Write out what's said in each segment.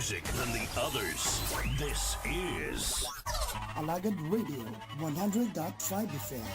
music than the others. This is Alagad Radio 100.5 FM.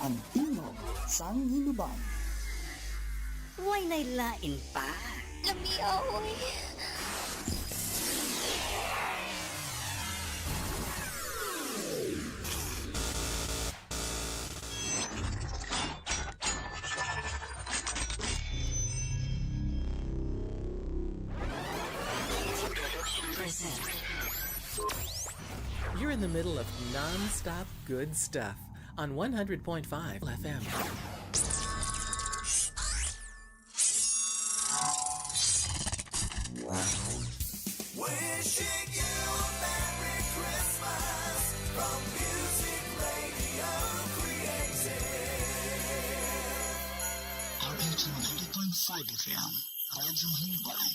Ang tingog sang hinuban. Huwag nailain pa. Lamiaoy. You're in the middle of non-stop good stuff on 100.5 FM. Wishing you a Merry Christmas from Music Radio Creative. RH 100.5 FM. Radyo Hinuban.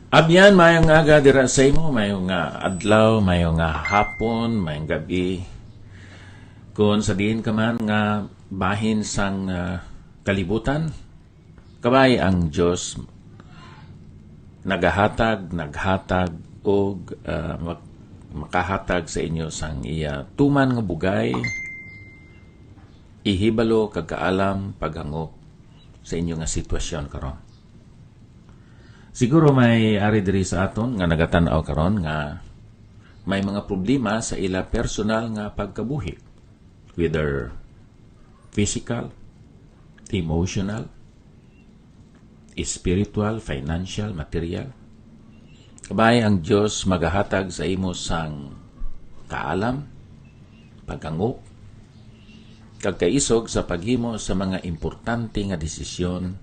Abyan, mayong aga dira sa imo, mayong adlaw, mayong hapon, mayong gabi. Kung sabihin ka man nga bahin sang kalibutan, kabay ang Diyos naghatag o makahatag sa inyo sang iya tuman nga bugay, ihibalo kagkaalam paghangop sa inyo nga sitwasyon karon. Siguro may ari diri sa aton nga nagatanaw karon nga may mga problema sa ila personal nga pagkabuhi, whether physical, emotional, spiritual, financial, material. Kabay ang Dios magahatag sa imo sang kaalam, pagangop, kag kaisog sa paghimo sa mga importante nga desisyon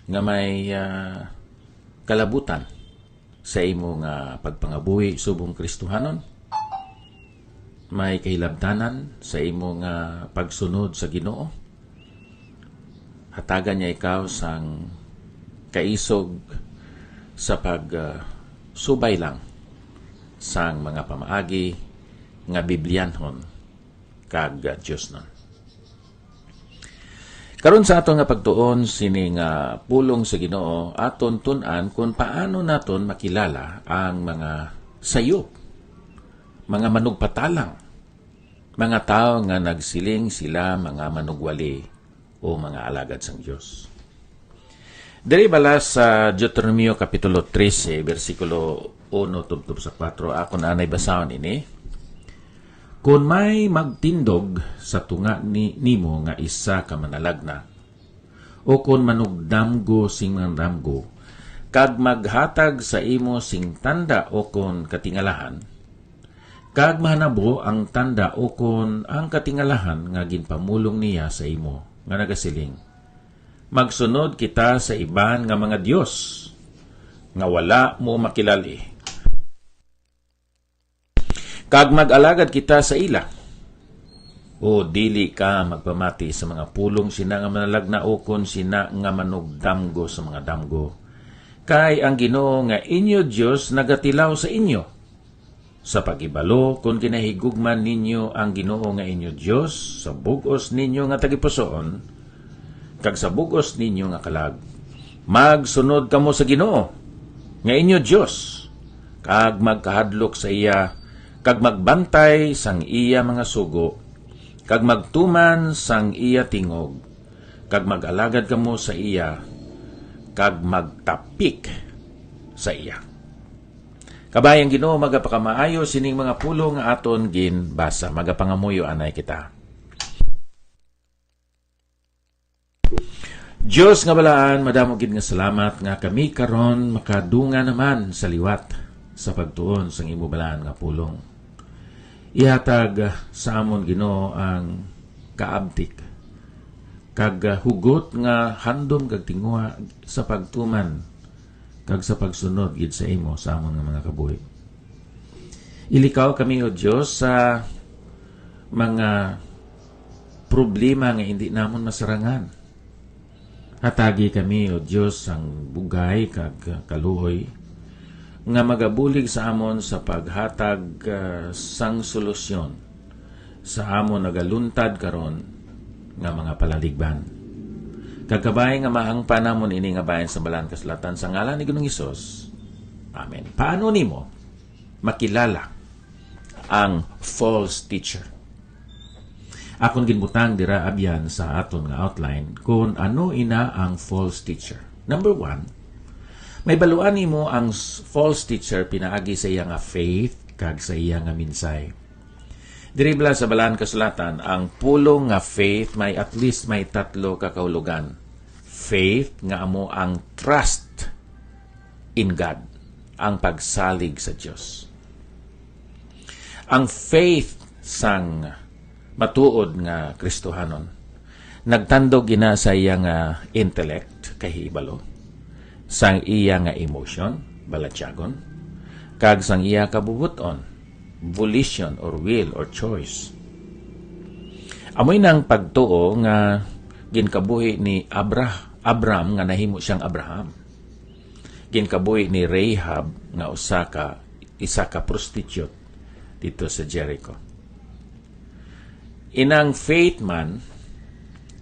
nga may kalabutan sa imo nga pagpangabuhi subong Kristohanon, may kahilabtanan sa imo nga pagsunod sa Ginoo. Hatagan niya ikaw sang kaisog sa pagsubay lang sang mga pamaagi nga Biblianhon kag Dios non. Karon sa aton nga pagtuon sini nga pulong sa Ginoo, aton tun-an kung paano naton makilala ang mga sayop, mga manugpatalang, mga tao nga nagsiling sila mga manugwali o mga alagad sang Dios. Diri bala sa Deuteronomio kapitulo 13 bersikulo 1 tubtob sa 4, ako na anay basahon ini. Kung may magtindog sa tunga nimo nga isa ka manalagna, o kung manugdamgo sing mandamgo, kag maghatag sa imo sing tanda o kung katingalahan, kag mahanabo ang tanda o kung ang katingalahan nga ginpamulong niya sa imo, nga nagasiling, magsunod kita sa iban nga mga Dios, nga wala mo makilali, kag mag-alagad kita sa ila, o dili ka magpamati sa mga pulong sina nga manalagna o kon sina nga manugdamgo sa mga damgo. Kay ang Ginoo nga inyo Dios nagatilaw sa inyo. Sa pagibalo kung kinahigugman ninyo ang Ginoo nga inyo Dios sa bugos ninyo nga tagipusoon, kag sa bugos ninyo nga kalag, magsunod kamo sa Ginoo nga inyo Dios, kag magkahadlok sa iya, kag magbantay sang iya mga sugo, kag magtuman sang iya tingog, kag mag-alagad kamo sa iya, kag magtapik sa iya. Kabayang Ginoo magapakamaayo sining mga pulong nga aton ginbasa, magapangamuyo anay kita. Dios nga balaan, madamo gid nga salamat nga kami karon makadunga naman sa liwat sa pagtuon sang imo balaan nga pulong. Ihatag sa amon Ginoo ang kaabtik kag hugot nga handom kag tinguha sa pagtuman kag sa pagsunod gid sa imo sa amon nga mga kabuhi. Ilikaw kami, O Diyos, sa mga problema nga hindi namon masarangan. Hatagi kami, O Diyos, ang bugay kag kaluoy nga magabulig sa amon sa paghatag sang solusyon sa amon nagaluntad karon nga mga palaligban. Kagkabay nga maangpa namon ini nga bayan sa balan kasulatan sa ngalan ni Ginoong Hesus. Amen. Paano nimo makilala ang false teacher? Akong ginbutang dira abyan sa aton nga outline kung ano ina ang false teacher. Number 1, may baluan nimo ang false teacher pinaagi sa iya nga faith kag sa iya nga minsay. Diri bala sa balan kasulatan, ang pulong nga faith may at least may 3 ka kahulugan. Faith nga amo ang trust in God, ang pagsalig sa Dios. Ang faith sang matuod nga Kristohanon nagtandog ina sa iya nga intellect kahibalo, sang iya nga emotion balatyagon, kag sang iya kabubuton volition or will or choice. Amoy nang pagtuo nga ginkabuhi ni Abram nga nahimo siyang Abraham. Ginkabuhi ni Rahab nga isa ka prostitute dito sa Jericho. Inang faith man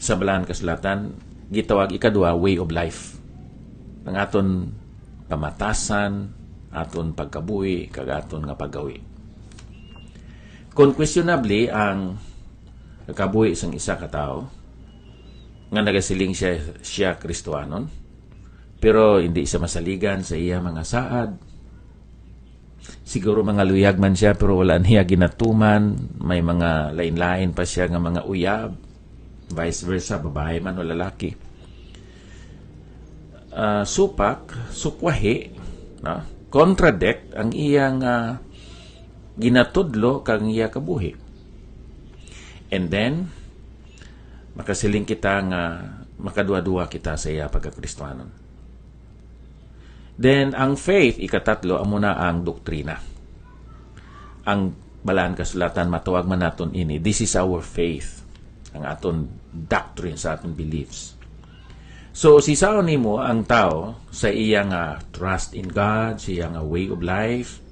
sa balan kasulatan gitawag ikadua way of life. Ang aton pamatasan, aton pagkabuhi, kag aton nga paggawi. Kung questionably ang kabuhi sang isa ka tao nga nagasiling siya Kristohanon, pero hindi siya masaligan sa iya mga saad. Siguro mga luyag man siya pero wala niya ginatuman, may mga lain-lain pa siya nga mga uyab, vice versa, babae man o lalaki. Sukwahi, no? Contradict ang iyang ginatudlo kang iya kabuhi. And then, makasiling kita nga makadua-dua kita sa iya pagkakristohanon. Then, ang faith, ikatatlo, amo na ang doktrina. Ang balaan kasulatan, matuwag man naton ini. This is our faith. Ang aton doctrine, sa aton beliefs. So, sisaon nimo ang tao sa iyang trust in God, sa iyang way of life,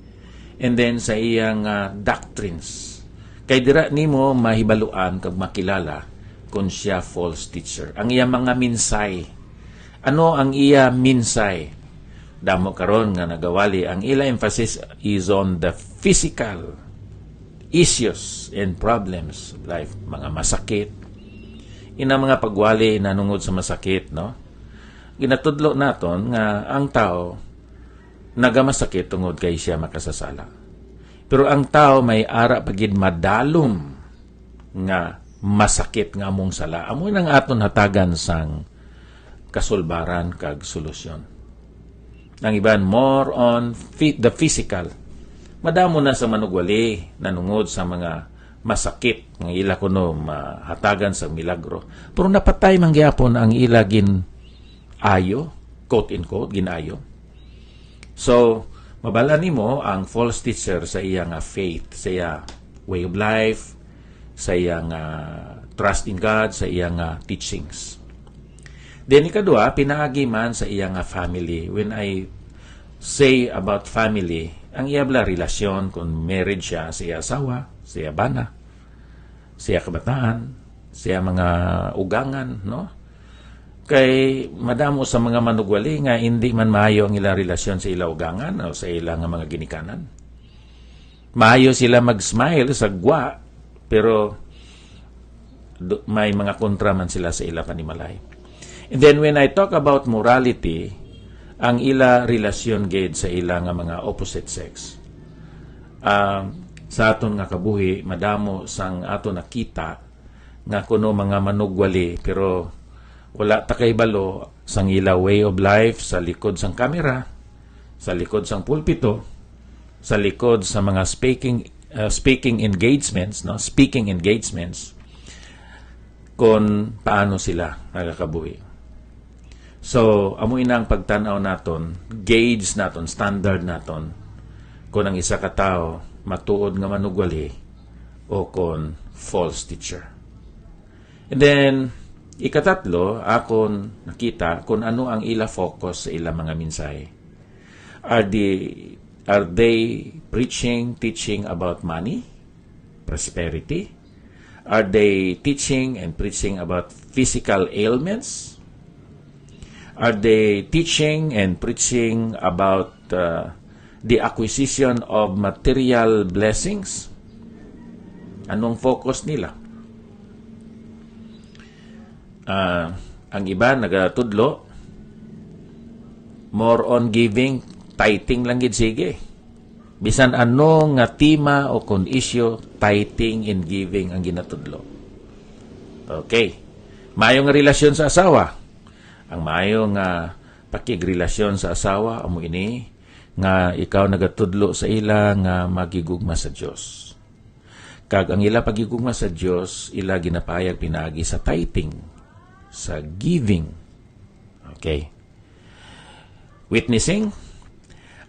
and then sa iyang doctrines. Kay dira nimo mahibaluan kag makilala kung siya false teacher. Ang iyang mga minsay. Ano ang iya minsay? Damo karon nga nagawali, ang ila emphasis is on the physical issues and problems of life, mga masakit. Ina mga pagwali nanungod sa masakit, no? Ginatudlo naton nga ang tao nagamasakit tungod kay siya makasasala. Pero ang tao may ara pagid madalom nga masakit nga among sala. Amo nang aton hatagan sang kasulbaran kag solusyon. Ang iban more on the physical. Madamo na sa manugwali nanungod sa mga masakit ng ila kuno mahatagan sa milagro. Pero napatay mangyapon ang ila gin ayo, quote in quote, ginayo. So, mabala nimo ang false teacher sa iyang faith, sa iyang way of life, sa iyang trust in God, sa iyang teachings. Then ikadua, pinaagi man sa iyang family. When I say about family, ang iyabla relasyon, kung marriage siya sa iya asawa, sa iya bana, sa iya kabataan, sa iya mga ugangan, no? Kay madamo sa mga manugwali nga hindi man maayo ang ilang relasyon sa ilang ugangan o sa ilang mga ginikanan. Maayo sila mag-smile sa gwa, pero may mga kontra man sila sa ilang panimalay. And then when I talk about morality, ang ila relasyon gid sa ilang mga opposite sex. Sa aton nga kabuhi, madamo sang aton nakita nga kuno mga manugwali, pero wala ta kay balo sang ila way of life sa likod sang kamera, sa likod sang pulpito, sa likod sa mga speaking engagements, no? Speaking engagements, kung paano sila nagakabuhi. So, amoy na ang pagtanaw naton, gauge naton, standard naton, kung ang isa ka tao matuod nga manugwali o kon false teacher. And then, ikatatlo, akon nakita kung ano ang ila focus sa ila mga mensahe. Are they teaching about money, prosperity? Are they teaching and preaching about physical ailments? Are they teaching and preaching about the acquisition of material blessings? Anong focus nila? Ang iba nagatudlo, more on giving, tithing lang gid sige. Bisan ano nga tema o kon issue, tithing and giving ang ginatudlo. Okay. Maayong relasyon sa asawa. Ang maayong pakigrelasyon sa asawa, amo ini nga ikaw nagatudlo sa ila nga magigugma sa Dios. Kag ang ila pagigugma sa Dios, ila ginapayag pinagi sa tithing, sa giving. Okay. Witnessing,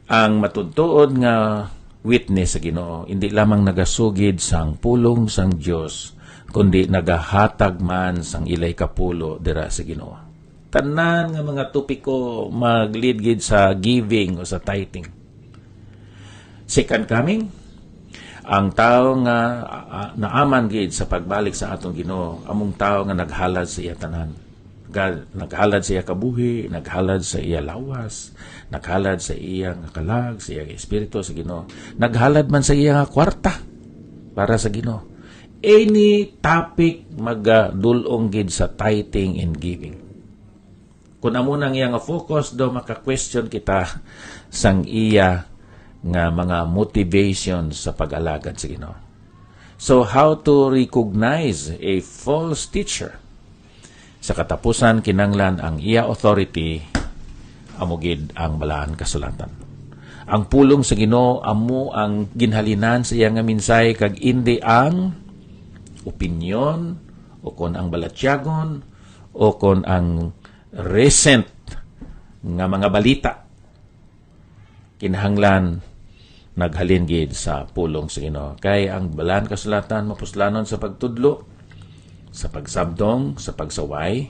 ang matudtuod nga witness sa Ginoo, hindi lamang nagasugid sang pulong sang Dios, kundi nagahatag man sang ilay kapulo dira sa Ginoo. Tanan nga mga topiko mag-lead gid sa giving o sa tithing. Second coming, ang tao nga naaman gid sa pagbalik sa atong Ginoo, among tao nga naghalad sa iya tanan. Naghalad sa iya kabuhi, naghalad sa iya lawas, naghalad sa iya nga kalag, sa iya espiritu sa Ginoo. Naghalad man sa iya nga kwarta para sa Ginoo. Any topic magadulong gid sa tithing and giving. Kung amo nang iya nga focus do maka-question kita sang iya nga mga motivation sa pag-alagad sa Ginoo. So how to recognize a false teacher? Sa katapusan kinanglan ang iya authority amugid ang balaan kasulatan. Ang pulong sa Ginoo amo ang ginhalinan sa iya nga mensahe kag indi ang opinion o kon ang balatyagon o kon ang recent nga mga balita. Kinahanglan naghalin gid sa pulong sa Ginoo. Kay ang balaan kasulatan mapuslanon sa pagtudlo, sa pagsabdong, sa pagsaway,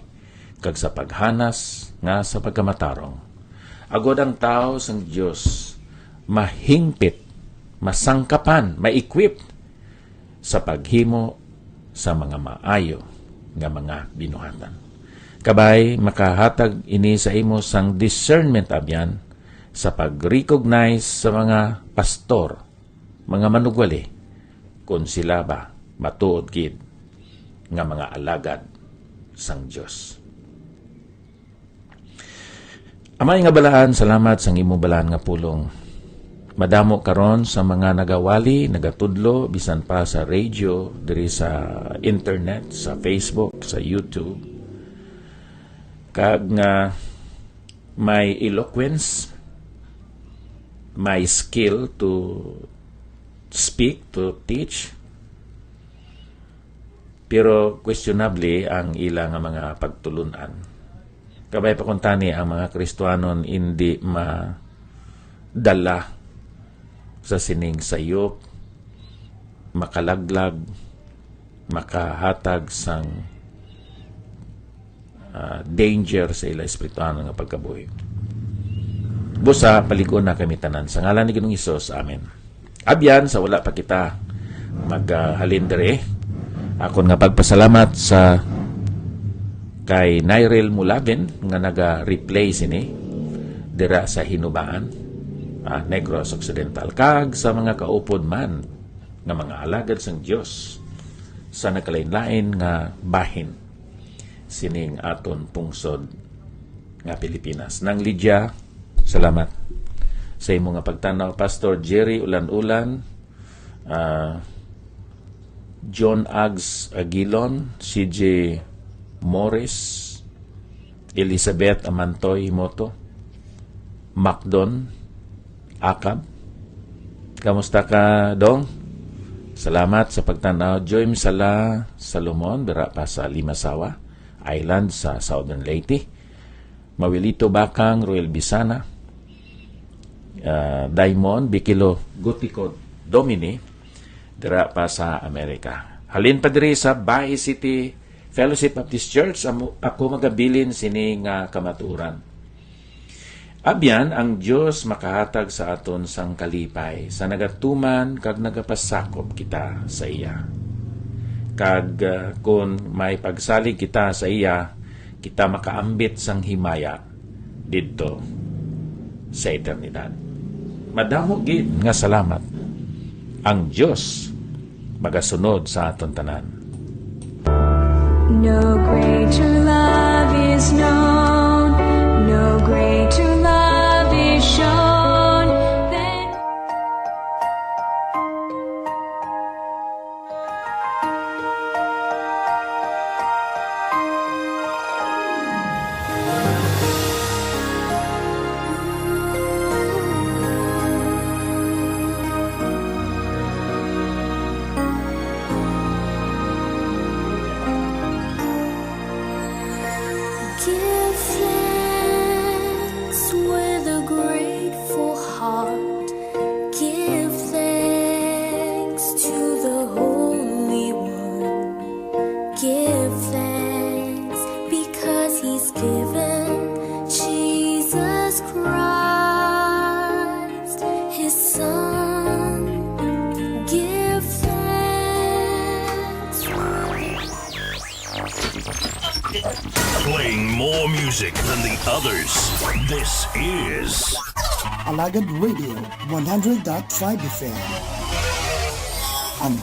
kag sa paghanas nga sa pagkamatarong. Agod ang tao sang Dios mahingpit, masangkapan, ma-equip sa paghimo sa mga maayo nga mga binuhatan. Kabay makahatag ini sa imo sang discernment abyan sa pag-recognize sa mga pastor, mga manugwali, kung sila ba matuod gid nga mga alagad sang Dios. Amay nga balaan, salamat sang imo balaan nga pulong. Madamo karon sa mga nagawali, nagatudlo, bisan pa sa radio, diri sa internet, sa Facebook, sa YouTube. Kag nga may eloquence, may skill to speak, to teach, pero questionably ang ilang mga pagtulunan. Kabay pa kuntani ang mga Kristiyanon hindi madala sa sining sayop, makalaglag, makahatag sang danger sa ila espirituano nga pagkabuhi. Busa paliko na kami tanan sa ngalan ni Ginoong Hesus. Amen. Abyan sa wala pa kita maghalindere. Ako nga pagpasalamat sa kay Nyril Mulabin nga naga-replay sini dira sa Hinubaan, Negros Occidental, kag sa mga kaupod man nga mga alagad sang Dios sa nakalain-lain nga bahin sining aton pungsod nga Pilipinas. Nang Lydia, salamat sa imo nga pagtanaw. Pastor Jerry Ulan-Ulan, John Ags Aguilon, CJ Morris, Elizabeth Amantoy Moto, Macdon Akab. Kamusta ka, Dong? Salamat sa pagtanaw. Joy Sala Salomon, dira pa sa Limasawa Island sa Southern Leyte. Mawilito Bakang, Royal Bisana, Daimon, Bikilo Gutikod, Domini dira pa sa Amerika. Halin pa diri sa Bahi City Fellowship Baptist Church ako magabilin sini nga kamaturan. Abyan ang Dios makahatag sa aton sang kalipay sa nagatuman kag nagapasakop kita sa iya. Kag kung may pagsalig kita sa iya, kita makaambit sang himaya didto sa eternidad. Madamo gid nga salamat. Ang Dios magasunod sa aton tanan. No greater love is known, no greater love is shown than give thanks with a grateful heart. Give thanks to the Holy One. Give thanks because He's given Jesus Christ, His Son. Give thanks. Playing more music than the others. This is Alagad Radio 100.5 FM. Ang